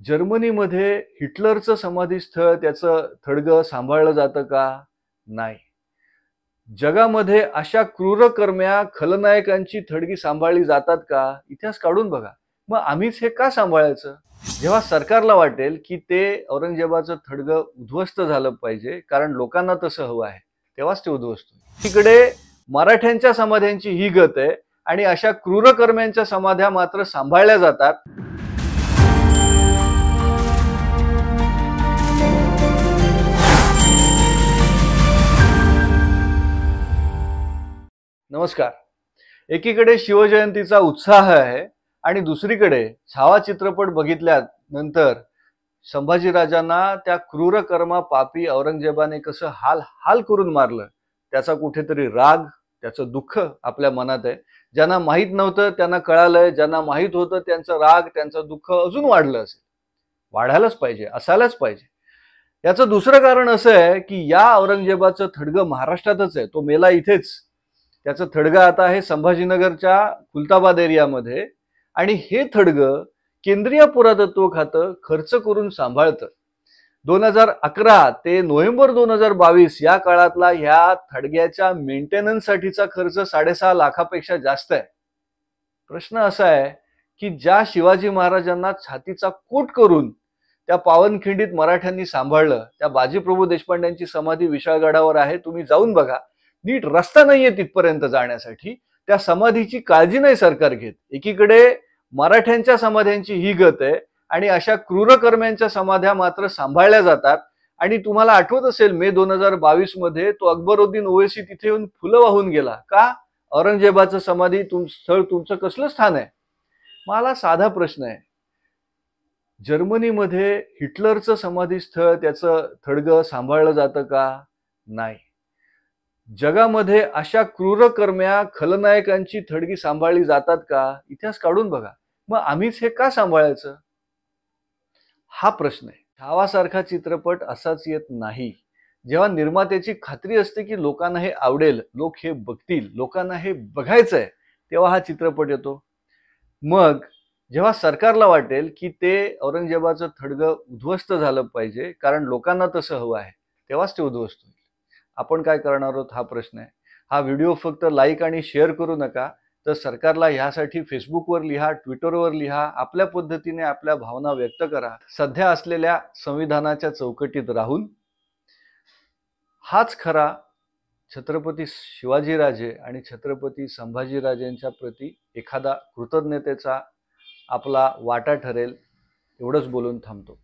जर्मनीमध्ये हिटलरचं समाधीस्थळ त्याचं थडगं सांभाळलं जातं का? नाही. जगामध्ये अशा क्रूरकर्म्या खलनायकांची थडगी सांभाळली जातात का? इतिहास काढून बघा. मग आम्हीच हे का सांभाळायचं? जेव्हा सरकारला वाटेल की ते औरंगजेबाचं थडगं उद्ध्वस्त झालं पाहिजे कारण लोकांना तसं हवं आहे, तेव्हाच ते उद्ध्वस्त होईल. तिकडे मराठ्यांच्या समाध्यांची ही गत आहे आणि अशा क्रूरकर्म्यांच्या समाध्या मात्र सांभाळल्या जातात. नमस्कार. एकीकडे शिवजयंतीचा उत्साह आहे आणि दुसरीकडे छावा चित्रपट बघितल्यानंतर संभाजीराजांना त्या क्रूरकर्मा पापी औरंगजेबाने कसं हाल हाल करून मारलं त्याचा कुठेतरी राग, त्याचं दुःख आपल्या मनात आहे. ज्यांना माहीत नव्हतं त्यांना कळालंय, ज्यांना माहीत होतं त्यांचं राग, त्यांचं दुःख अजून वाढलं असेल. वाढायलाच पाहिजे, असायलाच पाहिजे. याचं दुसरं कारण असं आहे की या औरंगजेबाचं थडगं महाराष्ट्रातच आहे. तो मेला इथेच. त्याचं थडगं आता आहे संभाजीनगरच्या खुलताबाद एरियामध्ये आणि हे थडगं केंद्रीय पुरातत्व खातं खर्च करून सांभाळतं. 2011 ते नोव्हेंबर 2022 या काळातला ह्या थडग्याच्या मेंटेनन्ससाठीचा खर्च 6.5 लाखापेक्षा जास्त आहे. प्रश्न असा आहे की ज्या शिवाजी महाराजांना छातीचा कोट करून त्या पावनखिंडीत मराठ्यांनी सांभाळलं, त्या बाजीप्रभू देशपांड्यांची समाधी विशाळगडावर आहे. तुम्ही जाऊन बघा. नीट रस्ता नाहीये तिथपर्यंत जाण्यासाठी. त्या समाधीची काळजी नाही सरकार घेत. एकीकडे मराठ्यांच्या समाध्यांची ही गत आहे आणि अशा क्रूरकर्म्यांच्या समाध्या मात्र सांभाळल्या जातात. आणि तुम्हाला आठवत असेल मे 2022 मध्ये तो अकबरुद्दीन ओवैसी तिथे येऊन फुलं वाहून गेला का? औरंगजेबाचं समाधी स्थळ तुमचं कसलं स्थान आहे? मला साधा प्रश्न आहे. जर्मनीमध्ये हिटलरचं समाधीस्थळ त्याचं थडगं सांभाळलं जातं का? नाही. जगामध्ये अशा क्रूरकर्म्या खलनायकांची थडगी सांभाळली जातात का? इतिहास काढून बघा. मग आम्हीच हे का सांभाळायचं? हा प्रश्न आहे. छावासारखा चित्रपट असाच येत नाही. जेव्हा निर्मात्याची खात्री असते की लोकांना हे आवडेल, लोक हे बघतील, लोकांना हे बघायचंय, तेव्हा हा चित्रपट येतो. मग जेव्हा सरकारला वाटेल की ते औरंगजेबाचं थडगं उद्ध्वस्त झालं पाहिजे कारण लोकांना तसं हवं आहे, तेव्हाच ते उद्ध्वस्त होईल. आपण काय करणार आहोत हा प्रश्न आहे. हा व्हिडिओ फक्त लाईक आणि शेअर करू नका, तर सरकारला ह्यासाठी फेसबुकवर लिहा, ट्विटरवर लिहा, आपल्या पद्धतीने आपल्या भावना व्यक्त करा. सध्या असलेल्या संविधानाच्या चौकटीत राहून हाच खरा छत्रपती शिवाजीराजे आणि छत्रपती संभाजीराजेंच्या प्रती एखादा कृतज्ञतेचा आपला वाटा ठरेल. एवढंच बोलून थांबतो.